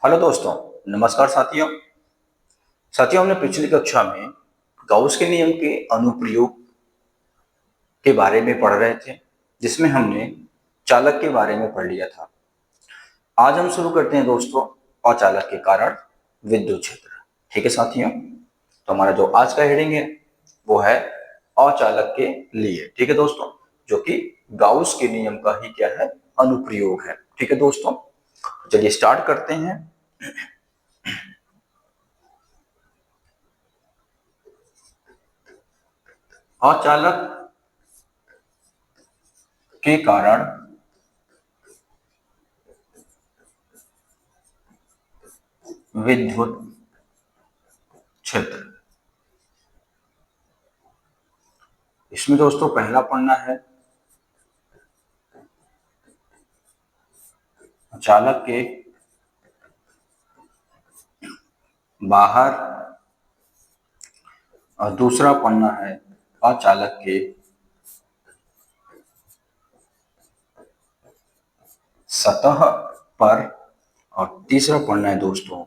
Hello दोस्तों, नमस्कार साथियों। हमने पिछली कक्षा में गाउस के नियम के अनुप्रयोग के बारे में पढ़ रहे थे, जिसमें हमने चालक के बारे में पढ़ लिया था। आज हम शुरू करते हैं दोस्तों, अचालक के कारण विद्युत क्षेत्र। ठीक है साथियों, तो हमारा जो आज का हेडिंग है वो है अचालक के लिए। ठीक है दोस्तों, जो कि गाउस के नियम का ही क्या है, अनुप्रयोग है। ठीक है दोस्तों, चलिए स्टार्ट करते हैं। अचालक के कारण विद्युत क्षेत्र। इसमें दोस्तों पहला पन्ना है चालक के बाहर और दूसरा पन्ना है अचालक के सतह पर और तीसरा पन्ना है दोस्तों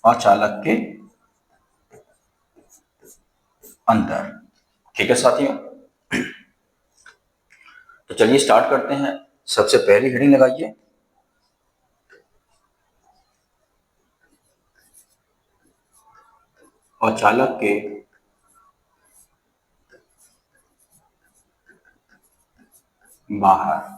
अचालक के अंदर। ठीक है साथियों, तो चलिए स्टार्ट करते हैं। सबसे पहली हेडिंग लगाइए, अचालक के बाहर।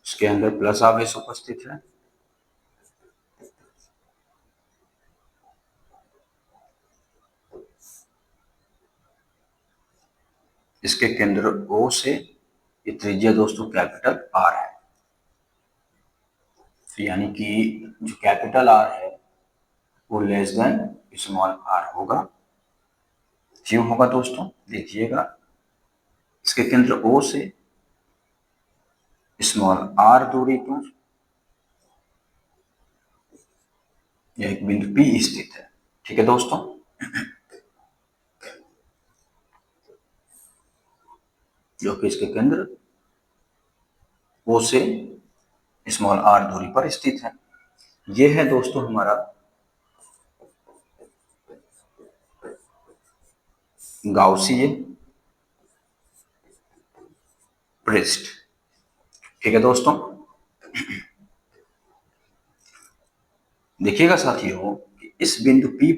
इसके अंदर प्लस आवेश उपस्थित है। इसके केंद्र O से ये त्रिज्या दोस्तों कैपिटल R है, यानी कि जो कैपिटल R है वो लेस देन स्मॉल r होगा। क्यों होगा दोस्तों, देखिएगा। इसके केंद्र O से स्मॉल r दूरी पर एक बिंदु P स्थित है। ठीक है दोस्तों, जो कि इसके केंद्र O से स्मॉल r दूरी पर स्थित है। यह है दोस्तों हमारा गाउसीय पृष्ठ। ठीक है दोस्तों, देखिएगा साथियों कि इस बिंदु P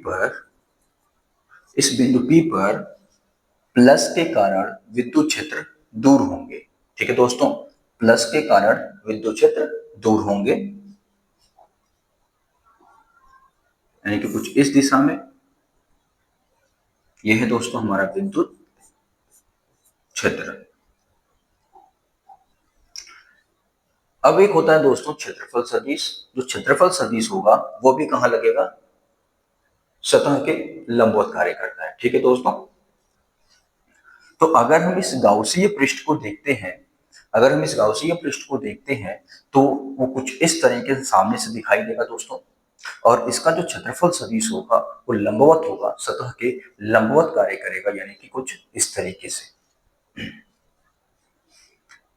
पर प्लस के कारण विद्युत क्षेत्र दूर होंगे। ठीक है दोस्तों, प्लस के कारण विद्युत क्षेत्र दूर होंगे, यानी कि कुछ इस दिशा में। यह है दोस्तों हमारा विद्युत क्षेत्र। अब एक होता है दोस्तों क्षेत्रफल सदिश। जो क्षेत्रफल सदिश होगा वो भी कहां लगेगा, सतह के लंबवत कार्य करता है। ठीक है दोस्तों, तो अगर हम इस गाउसीय पृष्ठ को देखते हैं, तो वो कुछ इस तरीके से सामने से दिखाई देगा दोस्तों। और इसका जो क्षेत्रफल सदिश होगा वो लंबवत होगा, सतह के लंबवत कार्य करेगा, यानी कि कुछ इस तरीके से।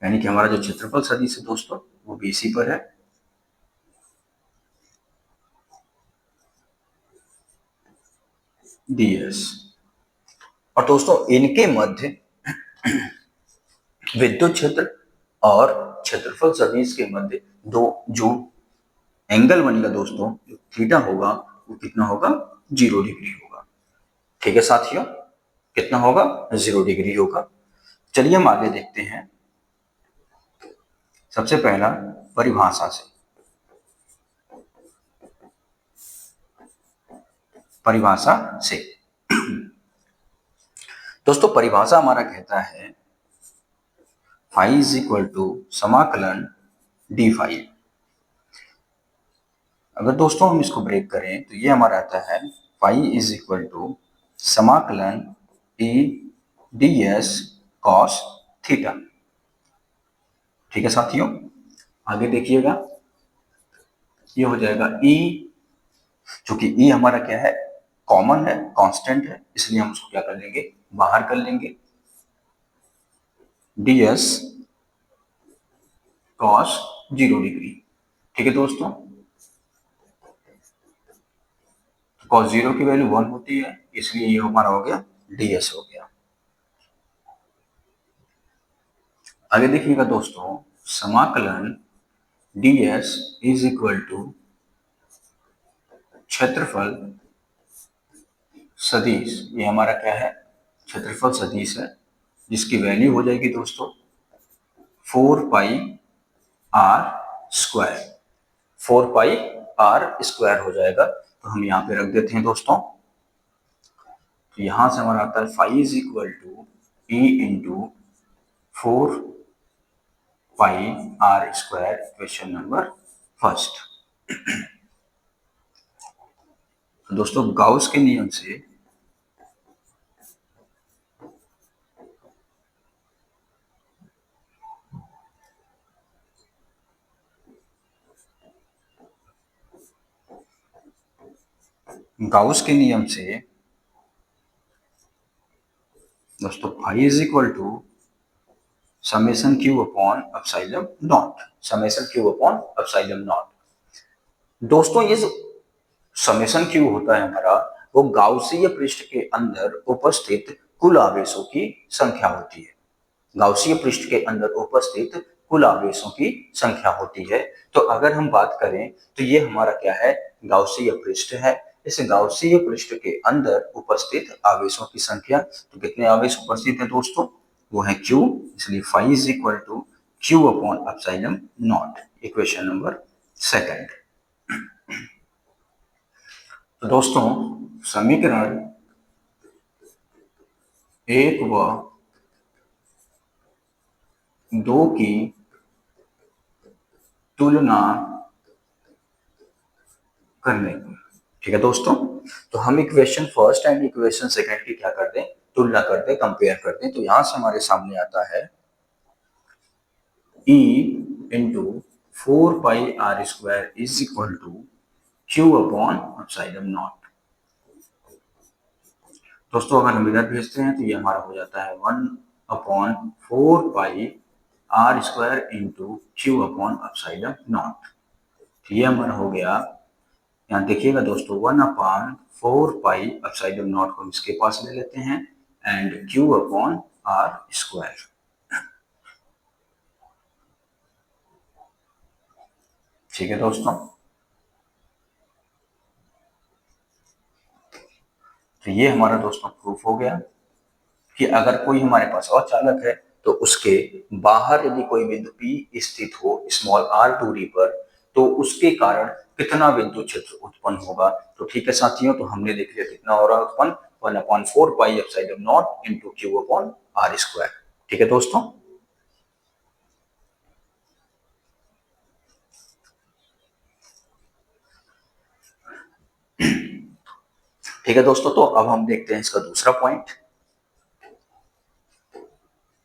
यानी कि हमारा जो क्षेत्रफल सदिश है दोस्तों वो BC पर है। DS। और दोस्तों इनके मध्य विद्युत क्षेत्र और क्षेत्रफल सदिश के मध्य दो जो एंगल बनेगा दोस्तों, जो थीटा होगा वो कितना होगा, 0 डिग्री होगा। ठीक है साथियों, कितना होगा, 0 डिग्री होगा। चलिए हम आगे देखते हैं। सबसे पहला परिभाषा से, दोस्तों परिभाषा हमारा कहता है फाई इज इक्वल टू समाकलन डी फाई। अगर दोस्तों हम इसको ब्रेक करें तो ये हमारा आता है फाई इज इक्वल टू समाकलन E D S cos theta. ठीक है साथियों, आगे देखिएगा। ये हो जाएगा ई, चूंकि ई हमारा क्या है, कॉमन है, कांस्टेंट है, इसलिए हम उसको क्या कर लेंगे, बाहर कर लेंगे, ds cos 0 डिग्री। ठीक है दोस्तों, cos 0 की वैल्यू 1 होती है, इसलिए ये हमारा हो गया ds हो गया। आगे देखिएगा दोस्तों, समाकलन ds इज इक्वल टू क्षेत्रफल सदिश, ये हमारा क्या है, क्षेत्रफल सदिश है, जिसकी वैल्यू हो जाएगी दोस्तों 4 pi r square, 4 pi r square हो जाएगा। तो हम यहाँ पे रख देते हैं दोस्तों, तो यहां से हमारा आता है phi is equal to E into 4 pi r square, equation number first. तो दोस्तों गाउस के नियम से गाउस के नियम से दोस्तों phi is equal to summation Q upon epsilon naught, summation Q upon epsilon naught. दोस्तों ये जो समेशन क्यू होता है हमारा, वो गाउसीय पृष्ठ के अंदर उपस्थित कुल आवेशों की संख्या होती है, गाउसीय पृष्ठ के अंदर उपस्थित कुल आवेशों की संख्या होती है। तो अगर हम बात करें तो ये हमारा क्या है, गाउसीय पृष्ठ है। इस गाउसीय पृष्ठ के अंदर उपस्थित आवेशों की संख्या, तो कितने आवेश उपस्थित है दोस्तों, वो है Q, इसलिए phi is equal to Q upon epsilon naught, equation number second. तो दोस्तों समीकरण 1 व 2 की तुलना करने को, ठीक है दोस्तों। तो हम equation first and equation second की क्या कर दें, तुलना कर दें, कंपेयर कर दें। तो यहां से हमारे सामने आता है E into 4 pi r square is equal to Q upon epsilon naught. दोस्तों अगर हम इधर भेजते हैं तो ये हमारा हो जाता है 1/4 पाई r square into Q upon epsilon not. तो ये हमारा हो गया, यहाँ देखिएगा दोस्तों 1/4 पाई एप्सिलॉन नॉट को हम इसके पास ले लेते हैं and Q upon R square. ठीक है दोस्तों, तो ये हमारा दोस्तों प्रूफ हो गया कि अगर कोई हमारे पास अचालक है तो उसके बाहर यदि कोई बिंदु P स्थित हो स्मॉल r दूरी पर, तो उसके कारण कितना विद्युत क्षेत्र उत्पन्न होगा। तो ठीक है साथियों, तो हमने देख लिया कितना हो रहा है उत्पन्न, 1/4 pi epsilon naught into Q upon R square. ठीक है दोस्तों, ठीक है दोस्तों, तो अब हम देखते हैं इसका दूसरा पॉइंट।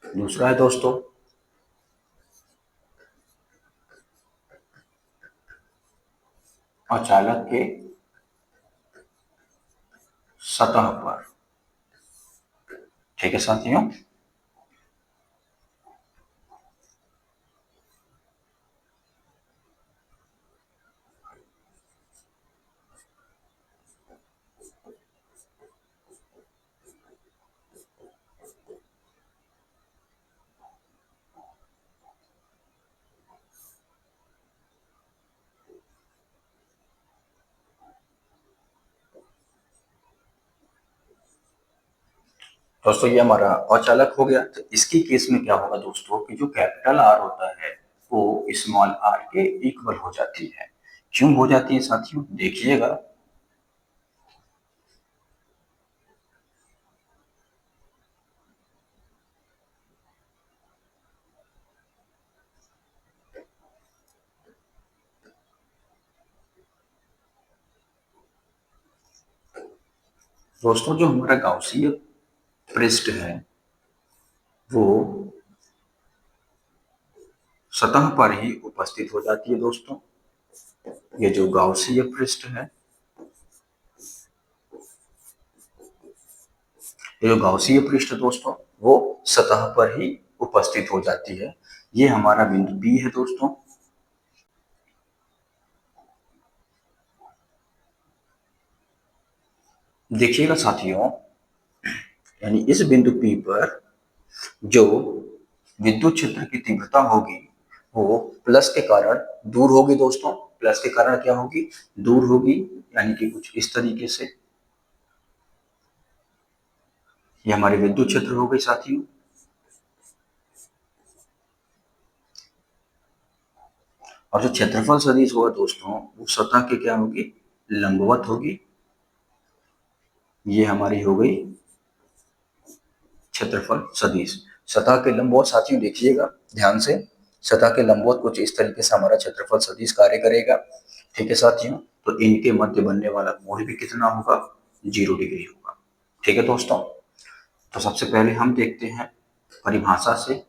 दूसरा है दोस्तों अचालक के सतह पर। ठीक है साथियों, दोस्तों ये हमारा अचालक हो गया। तो इसकी केस में क्या होगा दोस्तों कि जो कैपिटल आर होता है वो स्मॉल आर के इक्वल हो जाती है। क्यों हो जाती है साथियों, देखिएगा। दोस्तों जो हमारा गाउसीय पृष्ठ है वो सतह पर ही उपस्थित हो जाती है दोस्तों। ये जो गाउसीय पृष्ठ है, ये जो गाउसीय पृष्ठ दोस्तों वो सतह पर ही उपस्थित हो जाती है। ये हमारा बिंदु बी है दोस्तों। देखिएगा साथियों, यानी इस बिंदु पी पर जो विद्युत क्षेत्र की तीव्रता होगी वो प्लस के कारण दूर होगी दोस्तों। प्लस के कारण क्या होगी? दूर होगी, यानी कि कुछ इस तरीके से। ये हमारी विद्युत क्षेत्र हो गई साथियों। और जो क्षेत्रफल सदिश होगा दोस्तों वो सतह के क्या होगी? लंबवत होगी। ये हमारी हो गई क्षेत्रफल सदिश। सतह के लंबवत साथियों देखिएगा ध्यान से, सतह के लंबवत कुछ इस तरीके से हमारा क्षेत्रफल सदिश कार्य करेगा। ठीक है साथियों, तो इनके मध्य बनने वाला कोण भी कितना होगा? 0 डिग्री होगा। ठीक है दोस्तों, तो सबसे पहले हम देखते हैं परिभाषा से।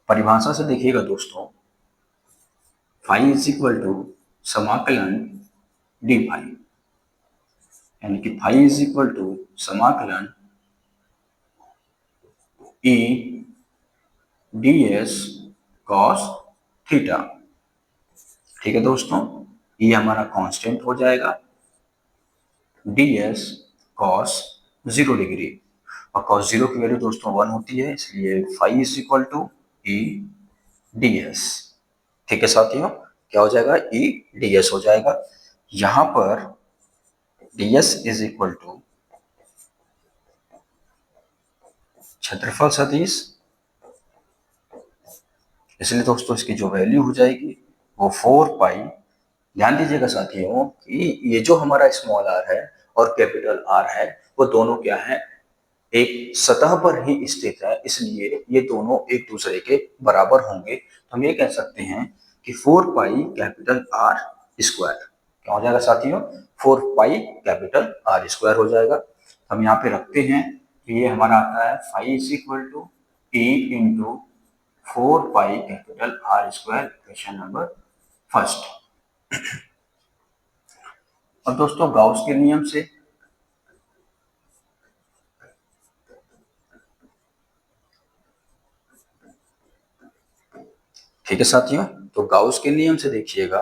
परिभाषा से देखिएगा दोस्तों, फाई इज इक्वल टू समाकलन डी फाई, यानी कि फाई इज इक्वल टू समाकलन E D S cos theta. ठीक है दोस्तों, ये हमारा कांस्टेंट हो जाएगा डी एस कॉस 0 डिग्री, और कॉस 0 की वैल्यू दोस्तों 1 होती है, इसलिए phi is equal to e D s. ठीक है साथियों, क्या हो जाएगा? ई डी एस हो जाएगा। यहां पर d s is equal to क्षेत्रफल सदिश, इसलिए दोस्तों इसकी जो वैल्यू हो जाएगी वो 4 पाई। ध्यान दीजिएगा साथियों कि ये जो हमारा स्मॉल आर है और कैपिटल आर है वो दोनों क्या है? एक सतह पर ही स्थित है, इसलिए ये दोनों एक दूसरे के बराबर होंगे। तो हम ये कह सकते हैं कि 4 पाई कैपिटल आर स्क्वायर क्या हो जाएगा साथियों? 4 पाई कैपिटल आर स्क्वायर हो जाएगा। हम यहाँ पे रखते हैं कि ये हमारा आता है phi is equal to E into 4 pi capital r square, equation number first. और दोस्तों गाउस के नियम से ठीक है साथियों, तो गाउस के नियम से देखिएगा,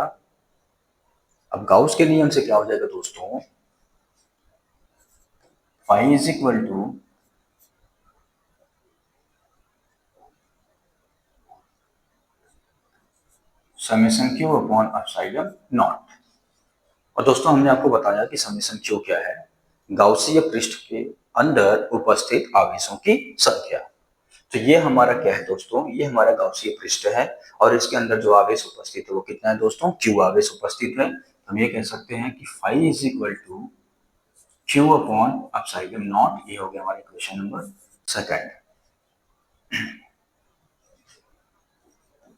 अब गाउस के नियम से क्या हो जाएगा दोस्तों? Phi is equal to summation Q upon epsilon naught. और दोस्तों हमने आपको बताया कि समेशन क्यू क्या है? गाउसीय पृष्ठ के अंदर उपस्थित आवेशों की संख्या। तो ये हमारा क्या है दोस्तों? ये हमारा गाउसीय पृष्ठ है और इसके अंदर जो आवेश उपस्थित है वो कितना है दोस्तों? क्यू आवेश उपस्थित है। हम ये कह सकते हैं कि phi is equal to q upon epsilon naught. ये हो गया हमारा इक्वेशन नंबर सेकंड।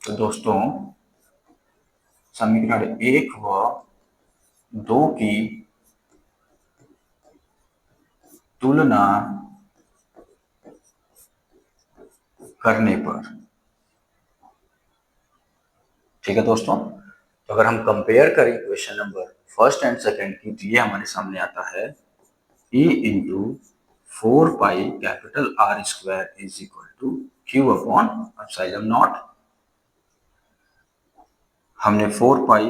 तो दोस्तों समीकरण 1 व 2 की तुलना करने पर, ठीक है दोस्तों, तो अगर हम कंपेयर करें equation number first and second की, तो ये हमारे सामने आता है e into 4 pi capital r square is equal to q upon epsilon naught. हमने 4 पाई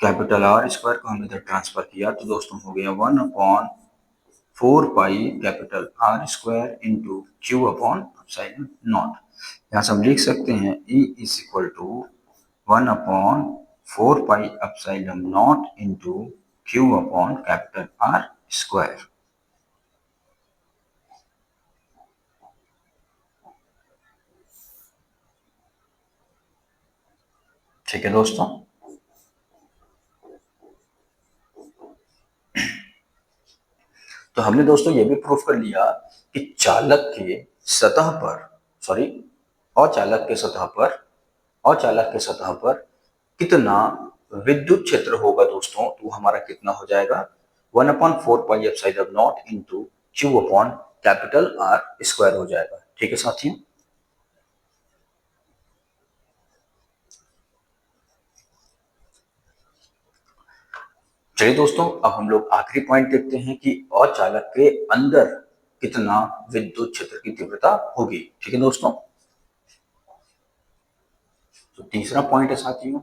कैपिटल आर स्क्वायर को हमने इधर ट्रांसफर किया तो दोस्तों हो गया 1/4 pi capital r square into q upon epsilon naught. यहाँ से हम लिख सकते हैं e is equal to 1/4 pi epsilon naught into q upon capital r square. ठीक है दोस्तों, तो हमने दोस्तों ये भी प्रूफ कर लिया कि चालक के सतह पर, सॉरी, अचालक के सतह पर, अचालक के सतह पर कितना विद्युत क्षेत्र होगा दोस्तों? तो हमारा कितना हो जाएगा? 1/4 pi epsilon naught into q upon capital r square हो जाएगा। ठीक है साथियों, चलिए दोस्तों, अब हम लोग आखिरी पॉइंट देखते हैं कि अचालक के अंदर कितना विद्युत क्षेत्र की तीव्रता होगी। ठीक है दोस्तों, तो तीसरा पॉइंट है साथियों,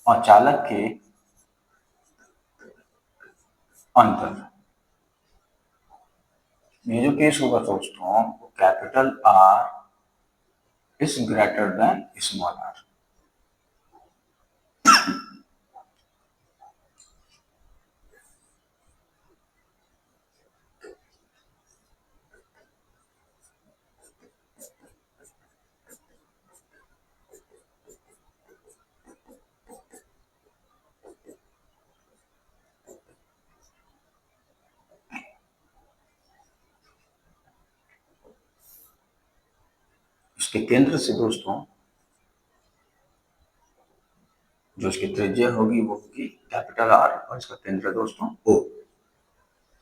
अचालक के अंदर। ये जो केस होगा दोस्तों, capital r is greater than small r. इसके केंद्र से दोस्तों जो इसकी त्रिज्या होगी वो होगी कैपिटल आर और इसका केंद्र है दोस्तों ओ।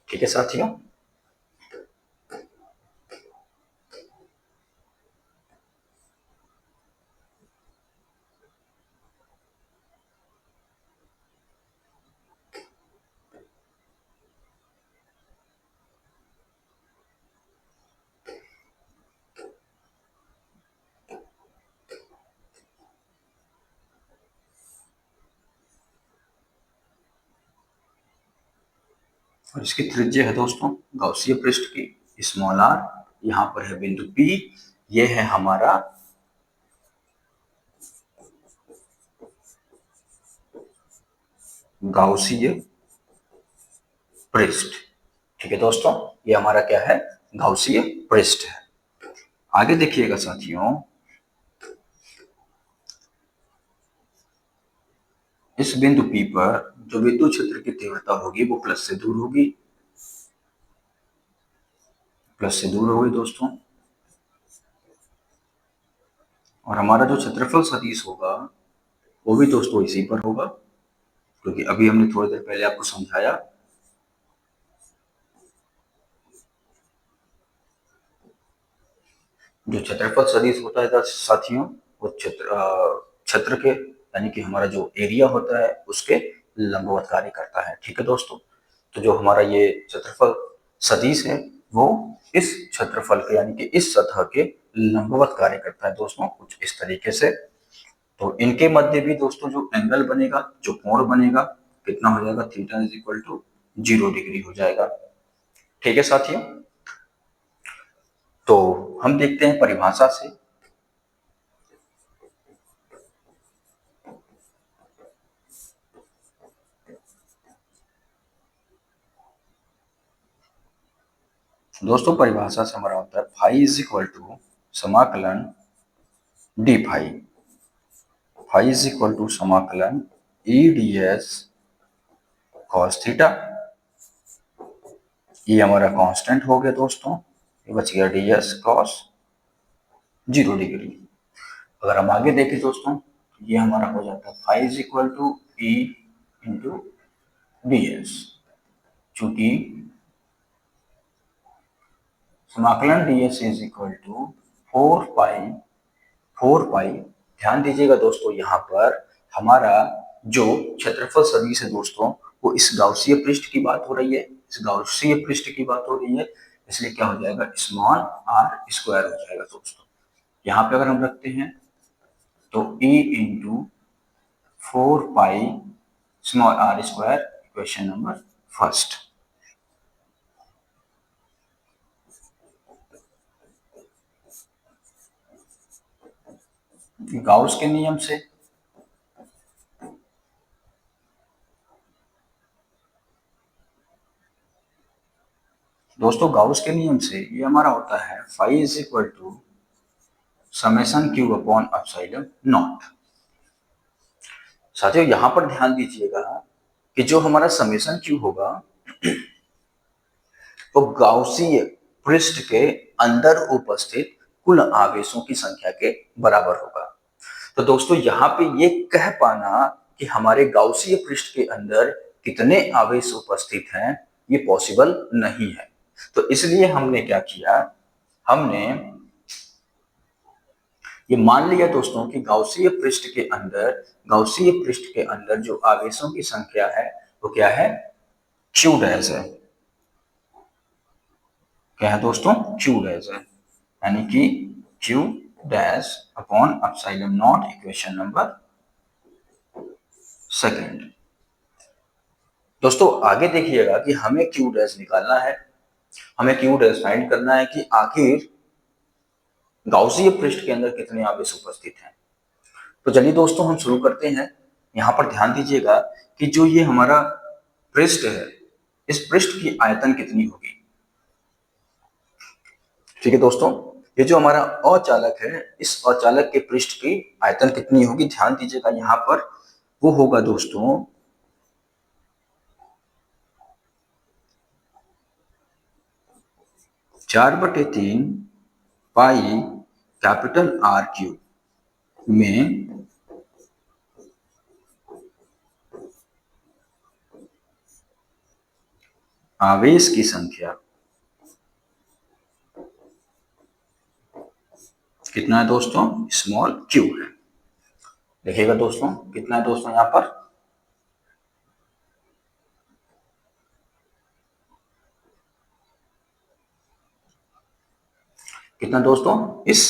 ठीक है साथियों, और इसकी त्रिज्या है दोस्तों गॉसीय पृष्ठ की स्मॉल आर, यहाँ पर है बिंदु पी, ये है हमारा गाउसीय पृष्ठ। ठीक है दोस्तों, ये हमारा क्या है, गाउसीय पृष्ठ है। आगे देखिएगा साथियों, इस बिंदु P पर जो विद्युत क्षेत्र की तीव्रता होगी वो प्लस से दूर होगी, प्लस से दूर होगी दोस्तों, और हमारा जो क्षेत्रफल सदिश होगा वो भी दोस्तों इसी पर होगा, क्योंकि अभी हमने थोड़ी देर पहले आपको समझाया जो क्षेत्रफल सदिश होता है साथियों वो क्षेत्र के यानी कि हमारा जो एरिया होता है उसके लंबवत कार्य करता है। ठीक है दोस्तों, तो जो हमारा ये क्षेत्रफल सदिश है वो इस क्षेत्रफल के यानी कि इस सतह के लंबवत कार्य करता है दोस्तों, कुछ इस तरीके से। तो इनके मध्य भी दोस्तों जो एंगल बनेगा, जो कोण बनेगा, कितना हो जाएगा, theta is equal to 0 degree हो जाएगा। ठीक है साथियों, तो हम देखते हैं परिभाषा से। दोस्तों परिभाषा से हमारा होता है फाई इज इक्वल टू समाकलन D phi, phi is equal to समाकलन E D S cos theta. ये हमारा कांस्टेंट हो गया दोस्तों, ये बच गया डी एस कॉस 0 डिग्री। अगर हम आगे देखें दोस्तों, ये हमारा हो जाता है phi is equal to E into d s, चूंकि समाकलन d s is equal to 4 pi. ध्यान दीजिएगा दोस्तों, यहाँ पर हमारा जो क्षेत्रफल सदिश है दोस्तों वो इस गाउसीय पृष्ठ की बात हो रही है, इस गाउसीय पृष्ठ की बात हो रही है, इसलिए क्या हो जाएगा, स्मॉल आर स्क्वायर हो जाएगा दोस्तों। यहाँ पे अगर हम रखते हैं तो e into 4 pi small r square, question number first. Gauss के नियम से दोस्तों, गाउस के नियम से ये हमारा होता है phi is equal to summation Q upon epsilon naught. साथियों यहां पर ध्यान दीजिएगा कि जो हमारा समेशन क्यू होगा वो गाउसीय पृष्ठ के अंदर उपस्थित कुल आवेशों की संख्या के बराबर होगा। तो दोस्तों यहाँ पे ये कह पाना कि हमारे गाउसीय पृष्ठ के अंदर कितने आवेश उपस्थित हैं, ये पॉसिबल नहीं है। तो इसलिए हमने क्या किया, हमने ये मान लिया दोस्तों कि गाउसीय पृष्ठ के अंदर जो आवेशों की संख्या है वो क्या है, क्यू डैश है। क्या है दोस्तों, क्यू डैश है, यानी कि Q dash upon epsilon naught, equation number second. दोस्तों आगे देखिएगा कि हमें क्यू डैश निकालना है, हमें क्यू डैश फाइंड करना है कि आखिर गाउसीय पृष्ठ के अंदर कितने आवेश उपस्थित हैं। तो चलिए दोस्तों हम शुरू करते हैं। यहाँ पर ध्यान दीजिएगा कि जो ये हमारा पृष्ठ है, इस पृष्ठ की आयतन कितनी होगी। ठीक है दोस्तों, ये जो हमारा अचालक है, इस अचालक के पृष्ठ की आयतन कितनी होगी, ध्यान दीजिएगा यहाँ पर। वो होगा दोस्तों 4/3 पाई कैपिटल आर क्यूब में आवेश की संख्या कितना है दोस्तों, स्मॉल क्यू है। देखिएगा दोस्तों कितना है दोस्तों यहाँ पर, कितना दोस्तों, इस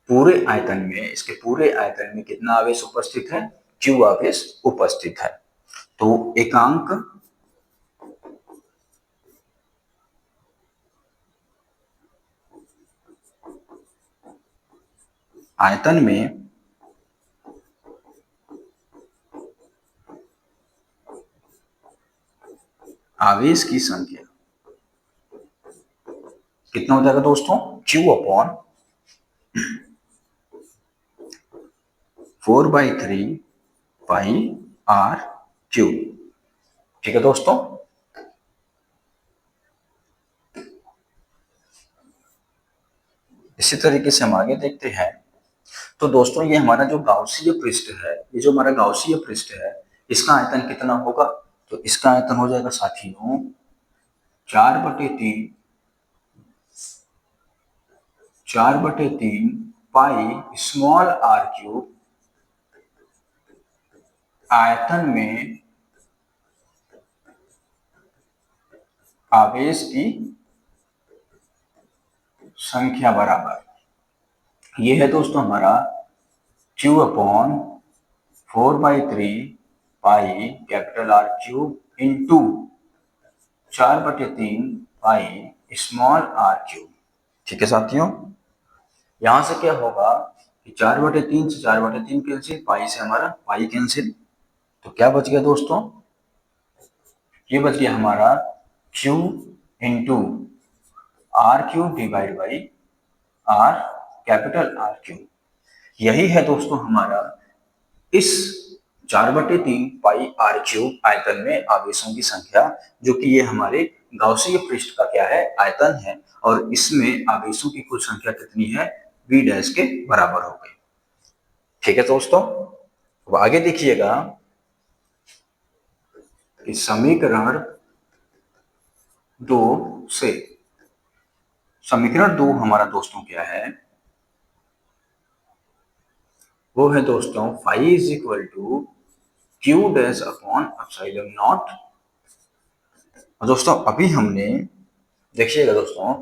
पूरे आयतन में, इसके पूरे आयतन में कितना आवेश उपस्थित है, क्यू आवेश उपस्थित है। तो एकांक आयतन में आवेश की संख्या कितना हो जाएगा दोस्तों, q upon 4/3 pi r cube. ठीक है दोस्तों, इसी तरीके से हम आगे देखते हैं। तो दोस्तों ये हमारा जो गाउसीय पृष्ठ है, ये जो हमारा गाउसीय पृष्ठ है, इसका आयतन कितना होगा, तो इसका आयतन हो जाएगा साथियों 4/3 पाई स्मॉल आर क्यूब आयतन में आवेश की संख्या बराबर। ये है दोस्तों हमारा Q upon 4/3 pi capital r cube into 4/3 pi small r cube. ठीक है साथियों, यहां से क्या होगा कि 4/3 से 4/3 कैंसिल, पाई से हमारा पाई कैंसिल, तो क्या बच गया दोस्तों, ये बच गया हमारा Q into r cube divide by r capital r cube. यही है दोस्तों हमारा इस 4/3 पाई आर क्यूब आयतन में आवेशों की संख्या, जो कि ये हमारे गाउसीय पृष्ठ का क्या है, आयतन है, और इसमें आवेशों की कुल संख्या कितनी है, v डैश के बराबर हो गई। ठीक है दोस्तों, अब आगे देखिएगा कि समीकरण 2 से, समीकरण 2 हमारा दोस्तों क्या है, वो है दोस्तों phi is equal to q dash upon epsilon naught. दोस्तों अभी हमने, देखिएगा दोस्तों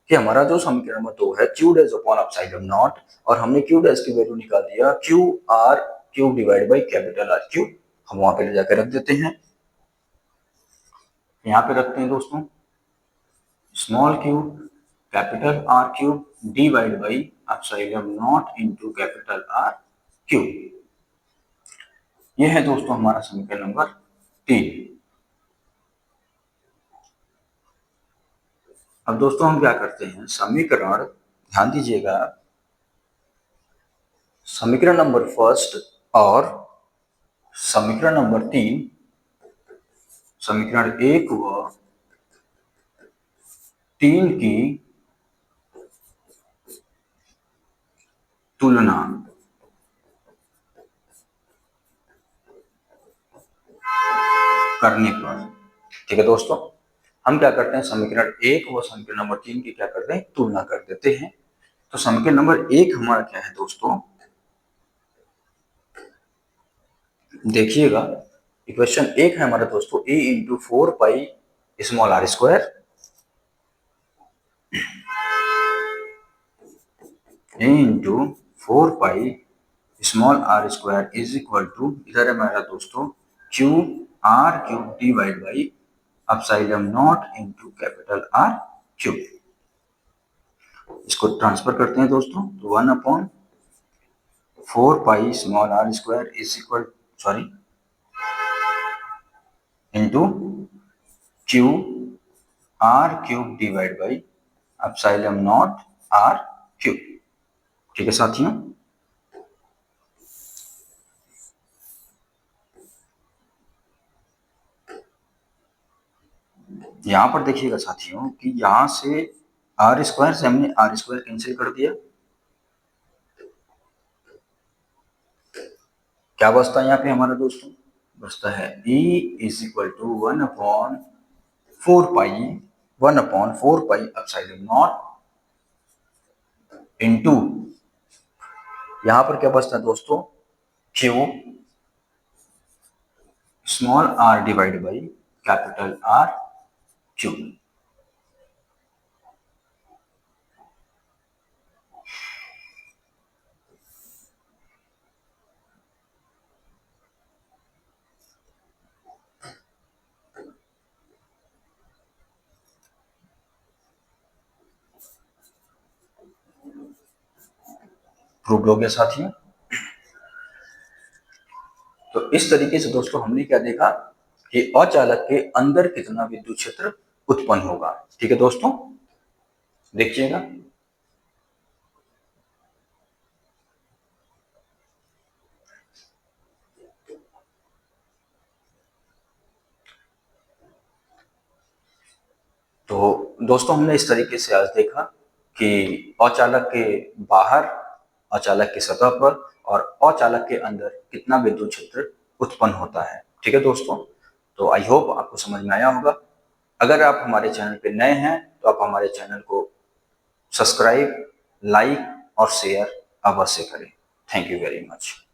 कि हमारा जो समीकरण नंबर 2 है Q dash upon epsilon naught, और हमने क्यू डैश की वैल्यू निकाल दिया Q r cube divide by capital r cube. हम वहां पे ले जाकर रख देते हैं, यहाँ पे रखते हैं दोस्तों small cube capital r cube divide by epsilon not into capital r cube. ये है दोस्तों हमारा समीकरण नंबर 3। अब दोस्तों हम क्या करते हैं, समीकरण, ध्यान दीजिएगा, समीकरण नंबर फर्स्ट और समीकरण नंबर 3, समीकरण 1 व 3 की तुलना करने पर, ठीक है दोस्तों, हम क्या करते हैं, समीकरण 1 व समीकरण नंबर 3 की क्या करते हैं, तुलना कर देते हैं। तो समीकरण नंबर 1 हमारा क्या है दोस्तों, देखिएगा, इक्वेशन 1 है हमारा दोस्तों a into 4 pi small r square a into 4 pi small r square is equal to, इधर है हमारा दोस्तों q r cube divide by epsilon naught into capital r cube. इसको ट्रांसफर करते हैं दोस्तों, तो 1/4 pi small r square is equal, sorry, into q r cube divide by epsilon naught r cube. ठीक है साथियों, यहां पर देखिएगा साथियों कि यहां से आर स्क्वायर से हमने आर स्क्वायर कैंसिल कर दिया, क्या बचता है यहाँ पे हमारा दोस्तों, बचता है e is equal to 1/4 pi epsilon naught into, यहां पर क्या बचता है दोस्तों, q small r divide by capital r cube. Prove हो गया साथियों। तो इस तरीके से दोस्तों हमने क्या देखा कि अचालक के अंदर कितना विद्युत क्षेत्र उत्पन्न होगा। ठीक है दोस्तों, देखिएगा, तो दोस्तों हमने इस तरीके से आज देखा कि अचालक के बाहर, अचालक की सतह पर और अचालक के अंदर कितना विद्युत क्षेत्र उत्पन्न होता है। ठीक है दोस्तों, तो आई होप आपको समझ में आया होगा। अगर आप हमारे चैनल पे नए हैं तो आप हमारे चैनल को सब्सक्राइब, लाइक और शेयर अवश्य करें। Thank you very much.